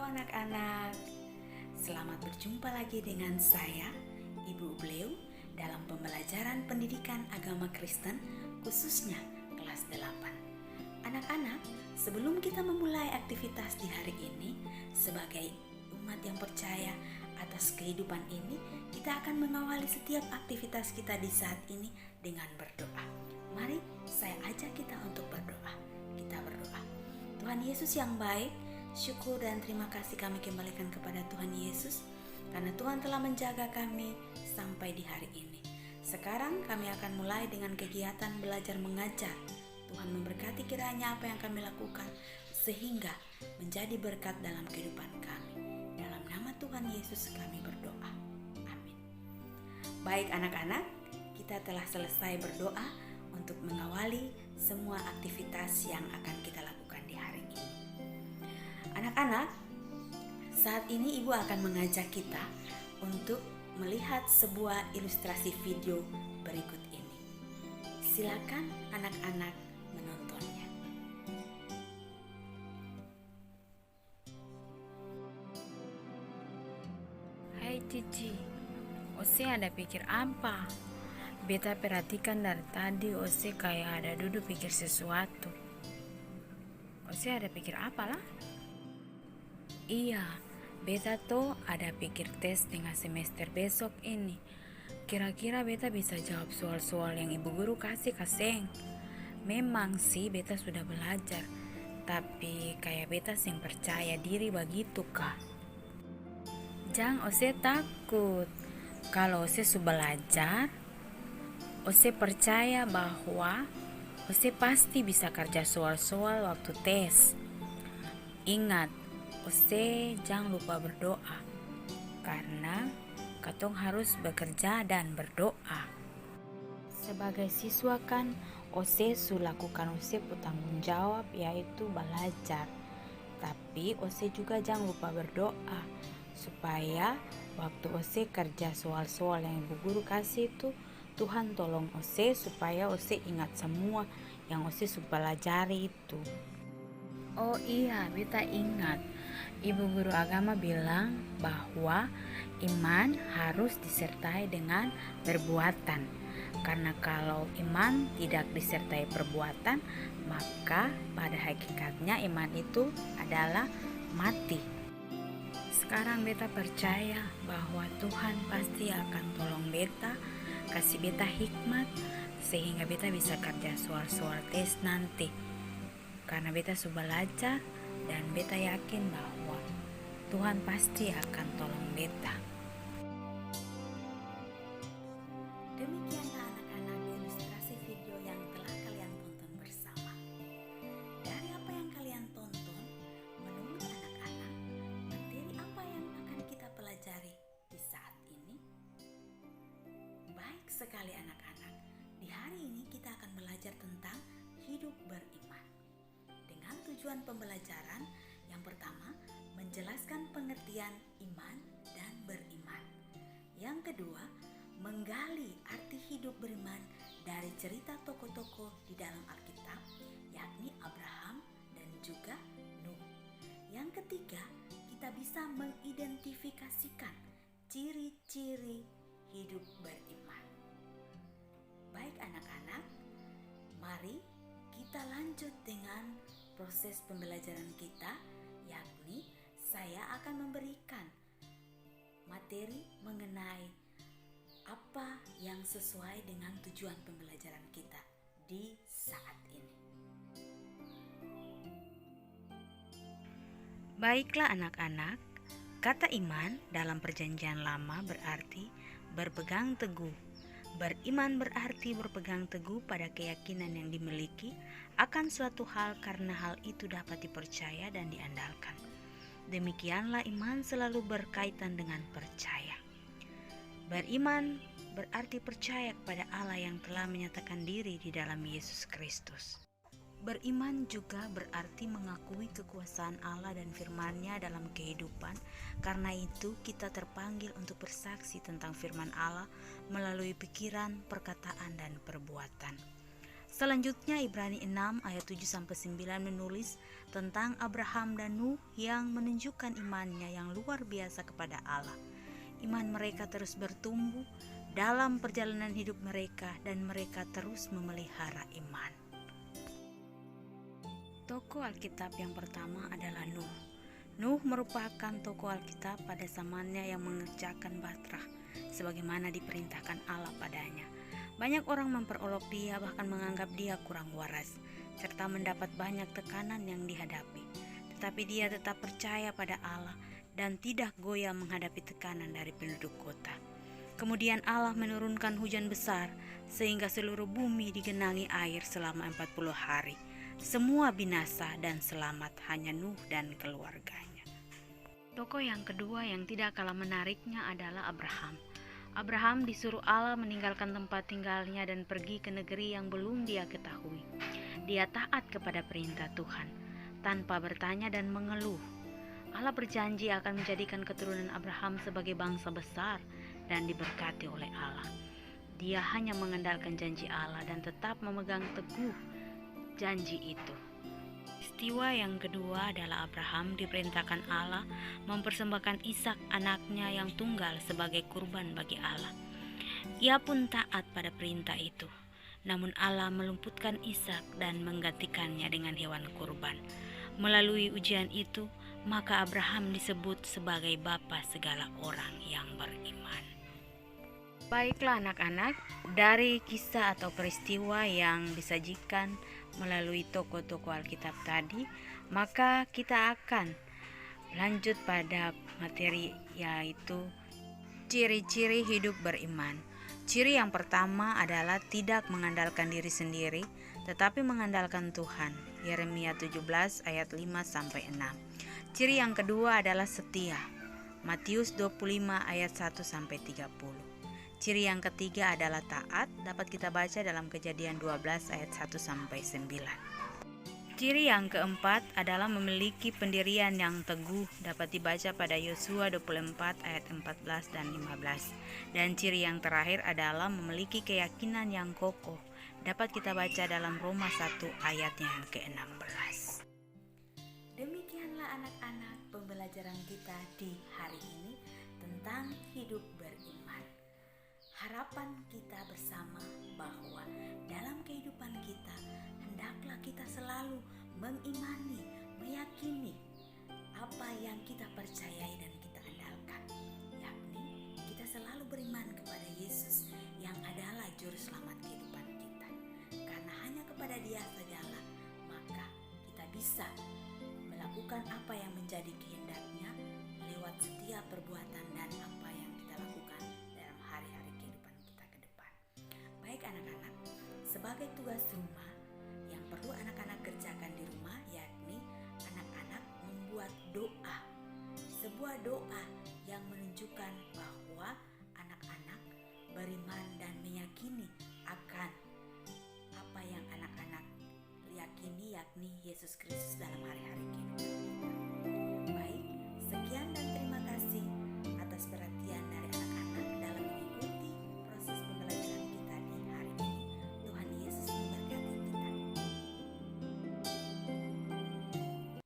anak-anak, selamat berjumpa lagi dengan saya, Ibu Bleu, dalam pembelajaran pendidikan agama Kristen, khususnya kelas 8. Anak-anak, sebelum kita memulai aktivitas di hari ini, sebagai umat yang percaya atas kehidupan ini, kita akan mengawali setiap aktivitas kita di saat ini dengan berdoa. Mari saya ajak kita untuk berdoa. Kita berdoa. Tuhan Yesus yang baik, syukur dan terima kasih kami kembalikan kepada Tuhan Yesus karena Tuhan telah menjaga kami sampai di hari ini. Sekarang kami akan mulai dengan kegiatan belajar mengajar. Tuhan memberkati kiranya apa yang kami lakukan sehingga menjadi berkat dalam kehidupan kami. Dalam nama Tuhan Yesus kami berdoa. Amin. Baik anak-anak, kita telah selesai berdoa untuk mengawali semua aktivitas yang akan kita lakukan di hari ini. Anak-anak, saat ini Ibu akan mengajak kita untuk melihat sebuah ilustrasi video berikut ini. Silakan anak-anak menontonnya. Hai Cici, Ose ada pikir apa? Beta perhatikan dari tadi Ose kayak ada duduk pikir sesuatu. Ose ada pikir apa lah? Iya, beta tuh ada pikir tes tengah semester besok ini. Kira-kira beta bisa jawab soal-soal yang ibu guru kasih kaseng. Memang sih beta sudah belajar, tapi kayak beta sing percaya diri begitu kah? Jangan Ose takut. Kalau Ose sudah belajar, Ose percaya bahwa Ose pasti bisa kerja soal-soal waktu tes. Ingat, Ose jangan lupa berdoa, karena katong harus bekerja dan berdoa. Sebagai siswa kan, Ose lakukan Ose tanggung jawab yaitu belajar. Tapi Ose juga jangan lupa berdoa, supaya waktu Ose kerja soal-soal yang ibu guru kasih itu, Tuhan tolong Ose supaya Ose ingat semua yang Ose sudah pelajari itu. Oh iya, beta ingat. Ibu guru agama bilang bahwa iman harus disertai dengan perbuatan. Karena kalau iman tidak disertai perbuatan, maka pada hakikatnya iman itu adalah mati. Sekarang beta percaya bahwa Tuhan pasti akan tolong beta, kasih beta hikmat, sehingga beta bisa kerja soal-soal tes nanti. Karena beta sudah belajar dan beta yakin bahwa Tuhan pasti akan tolong beta. Demikianlah anak-anak ilustrasi video yang telah kalian tonton bersama. Dari apa yang kalian tonton, menurut anak-anak, materi apa yang akan kita pelajari di saat ini? Baik sekali anak-anak, di hari ini kita akan belajar tentang hidup beriman. Dengan tujuan pembelajaran, yang pertama, menjelaskan pengertian iman dan beriman. Yang kedua, menggali arti hidup beriman dari cerita tokoh-tokoh di dalam Alkitab, yakni Abraham dan juga Nuh. Yang ketiga, kita bisa mengidentifikasikan ciri-ciri hidup beriman. Baik anak-anak, mari kita lanjut dengan proses pembelajaran kita, yakni saya akan memberikan materi mengenai apa yang sesuai dengan tujuan pembelajaran kita di saat ini. Baiklah anak-anak, kata iman dalam perjanjian lama berarti berpegang teguh. Beriman berarti berpegang teguh pada keyakinan yang dimiliki akan suatu hal karena hal itu dapat dipercaya dan diandalkan. Demikianlah iman selalu berkaitan dengan percaya. Beriman berarti percaya kepada Allah yang telah menyatakan diri di dalam Yesus Kristus. Beriman juga berarti mengakui kekuasaan Allah dan firman-Nya dalam kehidupan. Karena itu kita terpanggil untuk bersaksi tentang firman Allah melalui pikiran, perkataan, dan perbuatan. Selanjutnya Ibrani 6 ayat 7-9 menulis tentang Abraham dan Nuh yang menunjukkan imannya yang luar biasa kepada Allah. Iman mereka terus bertumbuh dalam perjalanan hidup mereka dan mereka terus memelihara iman. Tokoh Alkitab yang pertama adalah Nuh. Nuh merupakan tokoh Alkitab pada zamannya yang mengerjakan batrah sebagaimana diperintahkan Allah padanya. Banyak orang memperolok dia, bahkan menganggap dia kurang waras, serta mendapat banyak tekanan yang dihadapi. Tetapi dia tetap percaya pada Allah dan tidak goyah menghadapi tekanan dari penduduk kota. Kemudian Allah menurunkan hujan besar, sehingga seluruh bumi digenangi air selama 40 hari. Semua binasa dan selamat hanya Nuh dan keluarganya. Tokoh yang kedua yang tidak kalah menariknya adalah Abraham. Abraham disuruh Allah meninggalkan tempat tinggalnya dan pergi ke negeri yang belum dia ketahui. Dia taat kepada perintah Tuhan, tanpa bertanya dan mengeluh. Allah berjanji akan menjadikan keturunan Abraham sebagai bangsa besar dan diberkati oleh Allah. Dia hanya mengandalkan janji Allah dan tetap memegang teguh janji itu. Peristiwa yang kedua adalah Abraham diperintahkan Allah mempersembahkan Ishak anaknya yang tunggal sebagai kurban bagi Allah. Ia pun taat pada perintah itu. Namun Allah meluputkan Ishak dan menggantikannya dengan hewan kurban. Melalui ujian itu, maka Abraham disebut sebagai bapa segala orang yang beriman. Baiklah anak-anak, dari kisah atau peristiwa yang disajikan melalui tokoh-tokoh Alkitab tadi, maka kita akan lanjut pada materi yaitu ciri-ciri hidup beriman. Ciri yang pertama adalah tidak mengandalkan diri sendiri, tetapi mengandalkan Tuhan. Yeremia 17 ayat 5-6. Ciri yang kedua adalah setia. Matius 25 ayat 1-30. Ciri yang ketiga adalah taat, dapat kita baca dalam Kejadian 12 ayat 1-9. Ciri yang keempat adalah memiliki pendirian yang teguh, dapat dibaca pada Yosua 24 ayat 14 dan 15. Dan ciri yang terakhir adalah memiliki keyakinan yang kokoh, dapat kita baca dalam Roma 1 ayat yang ke-16. Demikianlah anak-anak pembelajaran kita di hari ini tentang hidup beriman. Harapan kita bersama bahwa dalam kehidupan kita hendaklah kita selalu mengimani, meyakini apa yang kita percayai dan kita andalkan, yakni kita selalu beriman kepada Yesus yang adalah juru selamat kehidupan kita. Karena hanya kepada Dia sajalah maka kita bisa melakukan apa yang menjadi kehendak-Nya lewat setiap perbuatan dan apa yang kita lakukan dalam hari-hari kehidupan kita ke depan. Baik anak-anak, sebagai tugas rumah yang perlu anak-anak kerjakan di rumah, yakni anak-anak membuat doa. Sebuah doa yang menunjukkan bahwa anak-anak beriman dan meyakini akan apa yang anak-anak yakini, yakni Yesus Kristus dalam hari-hari kehidupan.